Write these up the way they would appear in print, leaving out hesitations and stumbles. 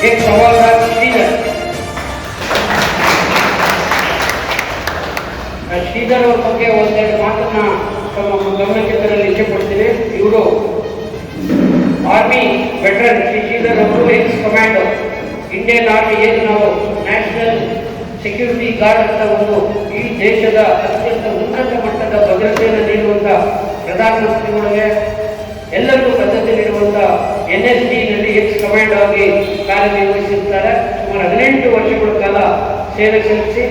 एक हवालदार श्रीधर ಶ್ರೀಧರ್ ಅವ್ರ ಬಗ್ಗೆ ಒಂದೆರಡು ಮಾತನ್ನ ತಮ್ಮ ಗಮನಕ್ಕೆ ತರಲು ಇಚ್ಛೆ ಪಡ್ತೀನಿ. ಇವರು ಆರ್ಮಿ ವೆಟರನ್ ಶ್ರೀ ಶ್ರೀಧರ್ ಅವರು ಎಕ್ಸ್ ಕಮಾಂಡೋ ಇಂಡಿಯನ್ ಆರ್ಮಿ ಏನು ನಾವು ನ್ಯಾಷನಲ್ ಸೆಕ್ಯೂರಿಟಿ ಗಾರ್ಡ್ ಅಂತ ಒಂದು ಈ ದೇಶದ ಅತ್ಯಂತ ಉನ್ನತ ಮಟ್ಟದ ಭದ್ರತೆಯನ್ನು ನೀಡುವಂಥ ಪ್ರಧಾನಮಂತ್ರಿಗಳಿಗೆ ಎಲ್ಲರಿಗೂ ಬದ್ಧತೆ ನೀಡುವಂಥ NSD ನಲ್ಲಿ ಎಕ್ಸ್ ಕಮಾಂಡೋ ಆಗಿ ಕಾರ್ಯನಿರ್ವಹಿಸಿರ್ತಾರೆ. ಸುಮಾರು 18 ವರ್ಷಗಳ ಕಾಲ ಸೇವೆ ಸಲ್ಲಿಸಿ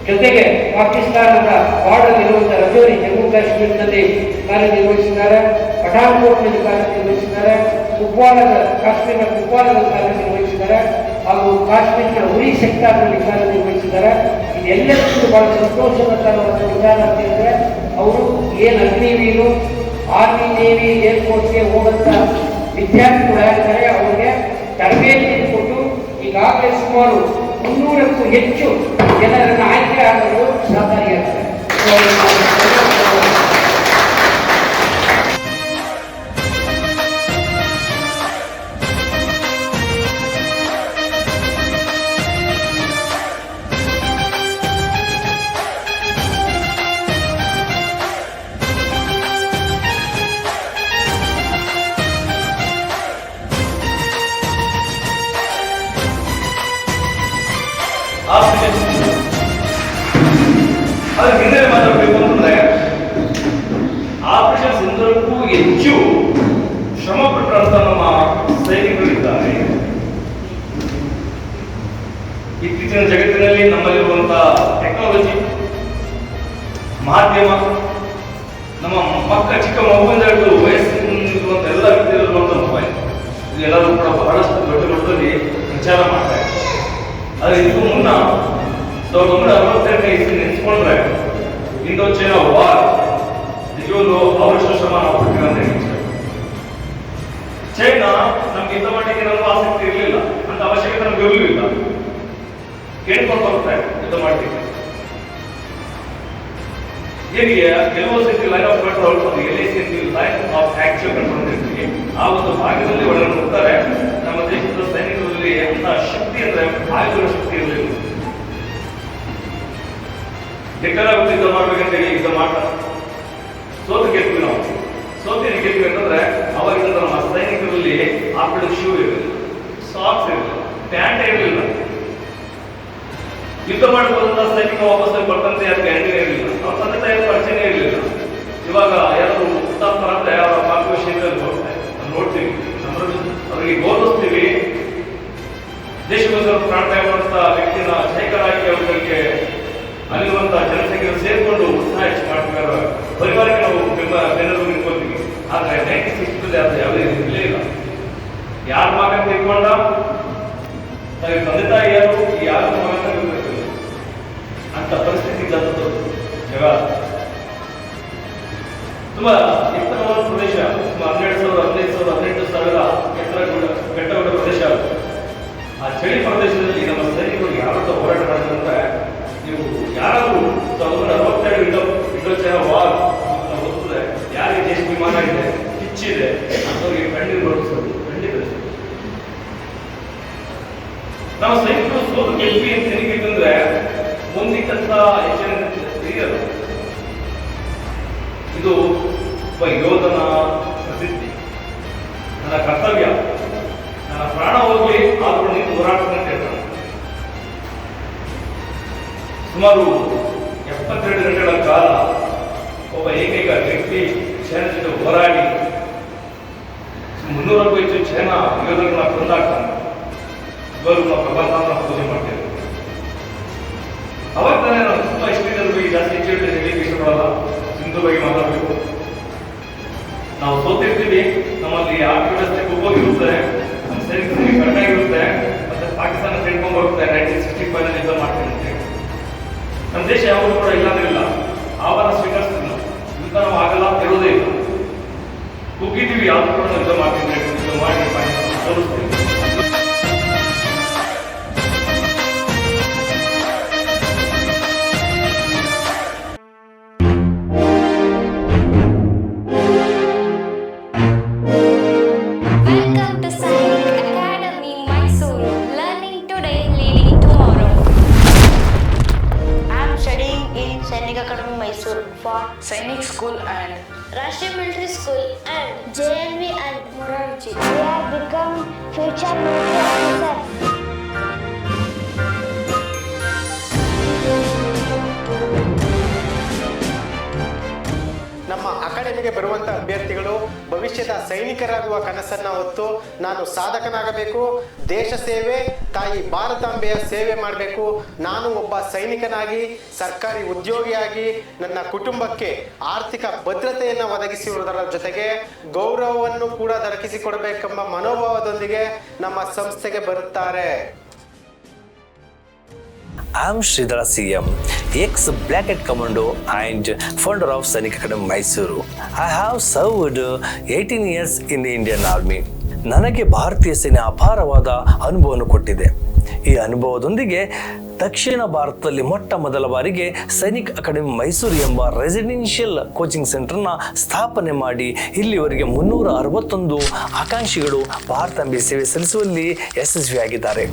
ಜೊತೆಗೆ ಪಾಕಿಸ್ತಾನದ ಬಾರ್ಡರ್ ಇರುವಂಥ ರಜೌರಿ ಜಮ್ಮು ಕಾಶ್ಮೀರದಲ್ಲಿ ಕಾರ್ಯನಿರ್ವಹಿಸಿದ್ದಾರೆ, ಪಠಾನ್ಕೋಟ್ನಲ್ಲಿ ಕಾರ್ಯನಿರ್ವಹಿಸಿದ್ದಾರೆ, ಕಾಶ್ಮೀರದ ಕುಪ್ವಾರದಲ್ಲಿ ಕಾರ್ಯನಿರ್ವಹಿಸಿದ್ದಾರೆ ಹಾಗೂ ಕಾಶ್ಮೀರದ ಉರಿ ಸೆಕ್ಟಾರ್ನಲ್ಲಿ ಕಾರ್ಯನಿರ್ವಹಿಸಿದ್ದಾರೆ. ಇದೆಲ್ಲರಿಗೂ ಬಹಳ ಸಂತೋಷದ ತರವಾದ ವಿಚಾರ ಅಂತ ಹೇಳಿದ್ರೆ ಅವರು ಏನು ಅಗ್ನಿವೀರು ಆರ್ಮಿ ನೇವಿ ಏರ್ಫೋರ್ಸ್ಗೆ ಹೋಗುವಂಥ ವಿದ್ಯಾರ್ಥಿಗಳಾಗಿದ್ದಾರೆ. ಅವರಿಗೆ ತರಬೇತಿ ಕೊಟ್ಟು ಈಗಾಗಲೇ ಸುಮಾರು 300ಕ್ಕೂ ಹೆಚ್ಚು ಜನರನ್ನು ಆಯ್ಕೆ ಆಗಲು ಸಹಕಾರಿಯಾಗ್ತದೆ. ಅದು ಹಿಂದೆ ಮಾತಾಡಬೇಕು ಅಂತಂದ್ರೆ ಆಪರೇಷನ್ ಸಿಂಧೂರಕ್ಕೂ ಹೆಚ್ಚು ಶ್ರಮ ಪಟ್ಟಂತ ನಮ್ಮ ಸೈನಿಕರಿದ್ದಾರೆ. ಇತ್ತೀಚಿನ ಜಗತ್ತಿನಲ್ಲಿ ನಮ್ಮಲ್ಲಿರುವಂತಹ ಟೆಕ್ನಾಲಜಿ, ಮಾಧ್ಯಮ, ನಮ್ಮ ಚಿಕ್ಕ ಮಗುವಿಂದ ಹಿಡಿದು ವಯಸ್ಸಿನಲ್ಲಿರುವಂಥ ಎಲ್ಲ ರೀತಿಯಲ್ಲಿರುವಂಥ ಮೊಬೈಲ್, ಇದೆಲ್ಲರೂ ಕೂಡ ಬಹಳಷ್ಟು ದೊಡ್ಡ ಮಟ್ಟದಲ್ಲಿ ವಿಚಾರ ಮಾಡ್ತಾ ಇದ್ದಾರೆ. ಆದರೆ ಇದು ಮುನ್ನ 1962 ಇಸ್ವಿ ನೆನೆಸ್ಕೊಂಡ್ರೆ ಇಂಡೋ ಚೈನಾ ವಾರ್ ನಿಜವಲ್ಲೂ ಅವರಷ್ಟು ಶ್ರಮ ನಾವು ಪಟ್ಟಿರೋದು. ಚೈನಾ ನಮ್ಗೆ ಇಂಥ ಮಟ್ಟಿಗೆ ನಮಗೂ ಆಸಕ್ತಿ ಇರಲಿಲ್ಲ, ಅಂತ ಅವಶ್ಯಕತೆ ನಮ್ಗೆ ಇರಲಿಲ್ಲ. ಕೇಳ್ಕೊಂಡು ಬರ್ತಾರೆ ಯುದ್ಧ ಮಾಡ್ತೀವಿ ಹೇಗೆ ಕೆಲವು ಸತಿ ಲೈನ್ ಆಫ್ ಕಂಟ್ರೋಲ್ ಒಂದು LAC line of actual control ಇರ್ತೀವಿ. ಆ ಒಂದು ಭಾಗದಲ್ಲಿ ಒಳಗೆ ಹೋಗ್ತಾರೆ. ನಮ್ಮ ದೇಶದ ಸೈನಿಕರಲ್ಲಿ ಅಂತ ಶಕ್ತಿ ಅಂದ್ರೆ ಆಯುಧಗಳ ಶಕ್ತಿ ಇರಲಿಲ್ಲ. ಯುದ್ಧ ಮಾಡ್ಬೇಕಂತ ಹೇಳಿ ಯುದ್ಧ ಮಾಡ್ತಾರೆ, ಸೋತು ಗೆದ್ವಿ ನಾವು. ಸೋತಿನ ಗೆದ್ವಿ ಅಂತಂದ್ರೆ ಅವಾಗಿಂದ ನಮ್ಮ ಸೈನಿಕರಲ್ಲಿ ಆಪರೇಟ್ ಶೂ ಇರಲಿಲ್ಲ, ಸಾಕ್ಸ್ ಇರಲಿಲ್ಲ, ಪ್ಯಾಂಟ್ ಇರಲಿಲ್ಲ. ಯುದ್ಧ ಮಾಡಬಹುದಂತ ಸೈನಿಕ ವಾಪಸ್ ಬರ್ತಂತೆ ಅದಕ್ಕೆ ಅಂಗಡಿ ಇರಲಿಲ್ಲ, ಅವ್ರ ತಂದೆ ತಾಯಿ ಪರಿಚಯನೇ ಇರಲಿಲ್ಲ. ಇವಾಗ ಯಾರು ಹುತಾತ್ಮರ ಅಂತ ಯಾವ ಮಾರ್ಗದರ್ಶನದಲ್ಲಿ ಹೋಗ್ತಾರೆ ನೋಡ್ತೀವಿ, ಅವರಿಗೆ ಗೌರವಿಸ್ತೀವಿ. ದೇಶಕ್ಕೋಸ್ಕರ ಪ್ರಾಣ ಮಾಡುವಂತ ವ್ಯಕ್ತಿನ ಸೈನಿಕರಾಗಿ ಅವರಿಗೆ ಅಲ್ಲಿರುವಂತಹ ಜನಸಂಖ್ಯೆಯನ್ನು ಸೇರಿಕೊಂಡು ಉತ್ಸಾಹ ಹೆಚ್ಚು ಮಾಡ್ತೀವಿ. ಪರಿವಾರಕ್ಕೆ ನಾವು ಬೆನ್ನೆಲುಬು ನಿಂತ್ಕೊಳ್ತೀವಿ. ಆದ್ರೆ 1960 ಅದು ಯಾವುದೇ ಇರಲೇ ಇಲ್ಲ. ಯಾರ ಮಗ ತಿಳ್ಕೊಂಡ ತಂದೆ ತಾಯಿ ಯಾರು ಯಾರ ಮಗ ಅಂತ ಪರಿಸ್ಥಿತಿ ಜಗತ್ತು ಜಗ ತುಂಬಾ ಎತ್ತರವಾದ ಪ್ರದೇಶ. ಸುಮಾರು 12,000, 15,000, 18,000 ಎತ್ತರ ಬೆಟ್ಟಗುಡ್ಡ ಪ್ರದೇಶ. ಆ ಚಳಿ ಪ್ರದೇಶದಲ್ಲಿ ನಮ್ಮ ಸೈನಿಕರು ಯಾರತ್ತ ಹೋರಾಟ ಮಾಡಿದ್ರೆ ನೀವು ಯಾರಾದ್ರೂ 1962 ಇಂಡೋ ಚೈನಾ ವಾರ್ ಓದ್ತದೆ, ಯಾರಿಗೆ ದೇಶ ವಿಮಾನ ಇದೆ ಕಿಚ್ಚಿದೆ ಅಂತವ್ರಿಗೆ ಕಣ್ಣೀರು ಬರೋದು ಖಂಡಿತ. ನಮ್ಮ ಸೈನಿಕರು ಸೋಲು ಗೆಲ್ವಿ ಅಂತ ಏನಿಗಿತ್ತಂದ್ರೆ ಮುಂದಿಕ್ಕಂತ ಎಚ್ಚರಿಕೆ ಹಿರಿಯರು. ಇದು ಒಬ್ಬ ಯೋಧನ ಪ್ರಸಿದ್ಧಿ. ನನ್ನ ಕರ್ತವ್ಯ, ನನ್ನ ಪ್ರಾಣ ಹೋಗ್ಲಿ ಆದ್ರೂ ನೀವು ಹೋರಾಡ್ತೀನಿ ಅಂತ ಹೇಳ್ತಾರೆ. ಸುಮಾರು 72 ಗಂಟೆಗಳ ಕಾಲ ಒಬ್ಬ ಏಕೈಕ ವ್ಯಕ್ತಿ ಚೈನಾ ಜೊತೆ ಹೋರಾಡಿ 300ಕ್ಕೂ ಹೆಚ್ಚು ಚೈನಾ ಯೋಧರನ್ನ ಕೊಂದಾಗ್ತಾನೆ. ಇವರು ನಾವು ಪ್ರಬಂಧನ ಪೂಜೆ ಮಾಡ್ತೇವೆ. ಅವಾಗ ತಾನೇ ನಾವು ತುಂಬಾ ಇಷ್ಟದ ಬಗ್ಗೆ ಜಾಸ್ತಿ ಹೇಳಲಿಕ್ಕೆ ಇಷ್ಟಪಡಲ್ಲ, ಸಿಂಧು ಬಗ್ಗೆ ಮಾತಾಡಬೇಕು. ನಾವು ಸೋತಿರ್ತೀವಿ, ನಮ್ಮಲ್ಲಿ ಆರ್ಥಿಕ ವ್ಯವಸ್ಥೆ ಕುಗ್ಗೋಗಿರುತ್ತೆ, ನಮ್ಮ ಸೈನಿಕರಿಗೆ ಕಡಿಮೆಯಾಗಿರುತ್ತೆ, ಮತ್ತೆ ಪಾಕಿಸ್ತಾನ ಸೇರ್ಕೊಂಡ್ ಬರುತ್ತೆ. 1965 ಯುದ್ಧ ಮಾಡ್ತೀನಿ ಅಂತ ಹೇಳಿ ನಮ್ಮ ದೇಶ ಯಾವುದು ಕೂಡ ಇಲ್ಲಂದ್ರಿಲ್ಲ, ಆಹ್ವಾನ ಸ್ವೀಕರಿಸ್ತೀವಿ. ಯುದ್ಧ ನಾವು ಆಗಲ್ಲ ಇರೋದೇ ಇಲ್ಲ, ಕುಗ್ಗಿದ್ದೀವಿ, ಯಾವ್ದು ಕೂಡ ಯುದ್ಧ ಮಾಡ್ತೀನಿ ಯುದ್ಧ ಮಾಡಿ ತೋರಿಸ್ತೀವಿ. Welcome to Sainik Academy, Mysore. Sainik Academy Mysore for Sainik School and Rashtriya Military School and JNV and Morarji. We have become future military officers. ನಮ್ಮ ಅಕಾಡೆಮಿಗೆ ಬರುವಂಥ ಅಭ್ಯರ್ಥಿಗಳು ಭವಿಷ್ಯದ ಸೈನಿಕರಾಗುವ ಕನಸನ್ನು ಹೊತ್ತು ನಾನು ಸಾಧಕನಾಗಬೇಕು, ದೇಶ ಸೇವೆ, ತಾಯಿ ಭಾರತಾಂಬೆಯ ಸೇವೆ ಮಾಡಬೇಕು, ನಾನು ಒಬ್ಬ ಸೈನಿಕನಾಗಿ ಸರ್ಕಾರಿ ಉದ್ಯೋಗಿಯಾಗಿ ನನ್ನ ಕುಟುಂಬಕ್ಕೆ ಆರ್ಥಿಕ ಭದ್ರತೆಯನ್ನು ಒದಗಿಸಿರುವುದರ ಜೊತೆಗೆ ಗೌರವವನ್ನು ಕೂಡ ದೊರಕಿಸಿಕೊಡಬೇಕೆಂಬ ಮನೋಭಾವದೊಂದಿಗೆ ನಮ್ಮ ಸಂಸ್ಥೆಗೆ ಬರುತ್ತಾರೆ. I am Sridhara CM, ex-Black Hat Commando and founder of Sainik Academy Mysuru. I have served 18 years in the Indian Army. ನನಗೆ ಭಾರತೀಯ ಸೇನೆ ಅಪಾರವಾದ ಅನುಭವವನ್ನು ಕೊಟ್ಟಿದೆ. ಈ ಅನುಭವದೊಂದಿಗೆ ದಕ್ಷಿಣ ಭಾರತದಲ್ಲಿ ಮೊಟ್ಟ ಮೊದಲ ಬಾರಿಗೆ ಸೈನಿಕ್ ಅಕಾಡೆಮಿ ಮೈಸೂರು ಎಂಬ ರೆಸಿಡೆನ್ಷಿಯಲ್ ಕೋಚಿಂಗ್ ಸೆಂಟರ್ನ ಸ್ಥಾಪನೆ ಮಾಡಿ ಇಲ್ಲಿವರೆಗೆ 361 ಆಕಾಂಕ್ಷಿಗಳು ಭಾರತಾಂಬೆ ಸೇವೆ ಸಲ್ಲಿಸುವಲ್ಲಿ ಯಶಸ್ವಿಯಾಗಿದ್ದಾರೆ.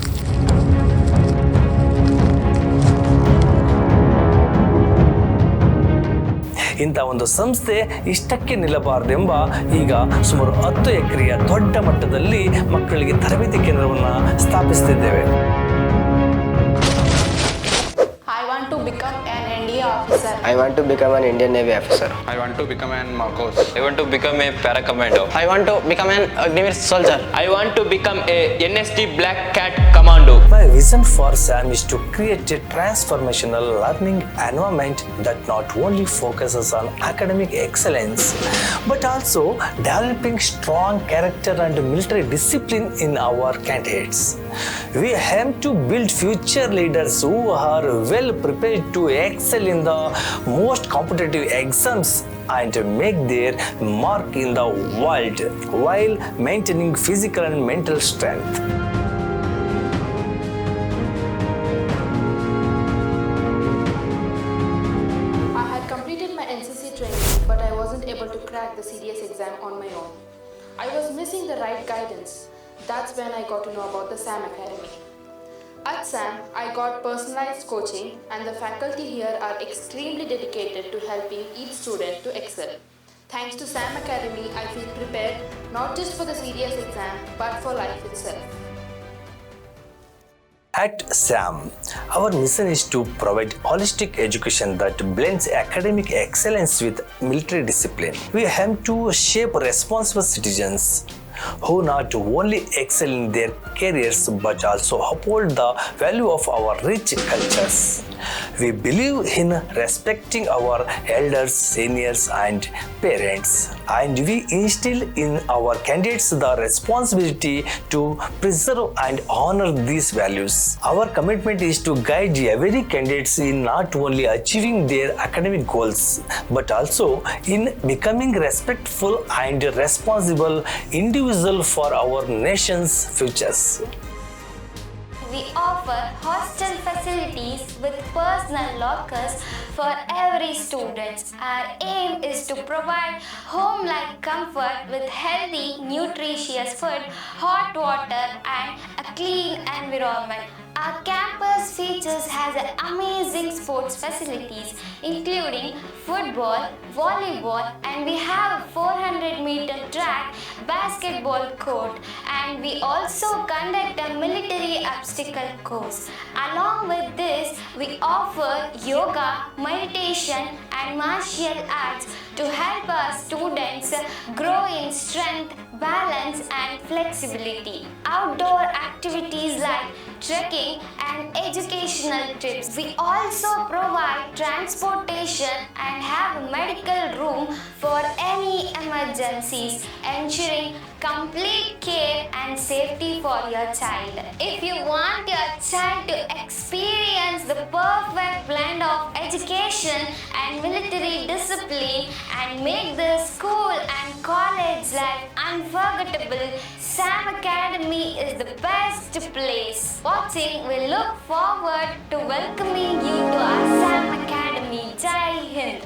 ಇಂಥ ಒಂದು ಸಂಸ್ಥೆ ಇಷ್ಟಕ್ಕೆ ನಿಲ್ಲಬಾರದೆಂಬ ಈಗ ಸುಮಾರು 10 ಎಕರೆಯ ದೊಡ್ಡ ಮಟ್ಟದಲ್ಲಿ ಮಕ್ಕಳಿಗೆ ತರಬೇತಿ ಕೇಂದ್ರವನ್ನು ಸ್ಥಾಪಿಸುತ್ತಿದ್ದೇವೆ. I want to become an NDA officer. I want to become an Indian Navy officer. I want to become an Marcos. I want to become a para commando. I want to become an Agniveer soldier. I want to become a NST Black Cat commando. My vision for SAM is to create a transformational learning environment that not only focuses on academic excellence but also developing strong character and military discipline in our candidates. We aim to build future leaders who are well prepared to excel in the most competitive exams and make their mark in the world while maintaining physical and mental strength. I had completed my NCC training, but I wasn't able to crack the CDS exam on my own. I was missing the right guidance. That's when I got to know about the SAM Academy. At SAM, I got personalized coaching, and the faculty here are extremely dedicated to helping each student to excel. Thanks to SAM Academy, I feel prepared not just for the CDS exam, but for life itself. At SAM, our mission is to provide holistic education that blends academic excellence with military discipline. We aim to shape responsible citizens who not only excel in their careers but also uphold the value of our rich cultures. We believe in respecting our elders, seniors, and parents, and we instill in our candidates the responsibility to preserve and honor these values. Our commitment is to guide every candidate in not only achieving their academic goals but also in becoming respectful and responsible individual for our nation's futures. We offer hostel facilities with personal lockers for every student. Our aim is to provide home-like comfort with healthy, nutritious food, hot water, and a clean environment. Our campus features has amazing sports facilities including football, volleyball, and we have a 400-meter track, basketball court, and we also conduct a military obstacle course. Along with this, we offer yoga, meditation, and martial arts to help our students grow in strength, balance, and flexibility. Outdoor activities like trekking and educational trips. We also provide transportation and have a medical room for any emergencies, ensuring complete care and safety for your child. If you want your child to experience the perfect blend of education and military discipline and make the school and college life unforgettable, SAM Academy is the best place. Watching, we look forward to welcoming you to our SAM Academy. Jai Hind!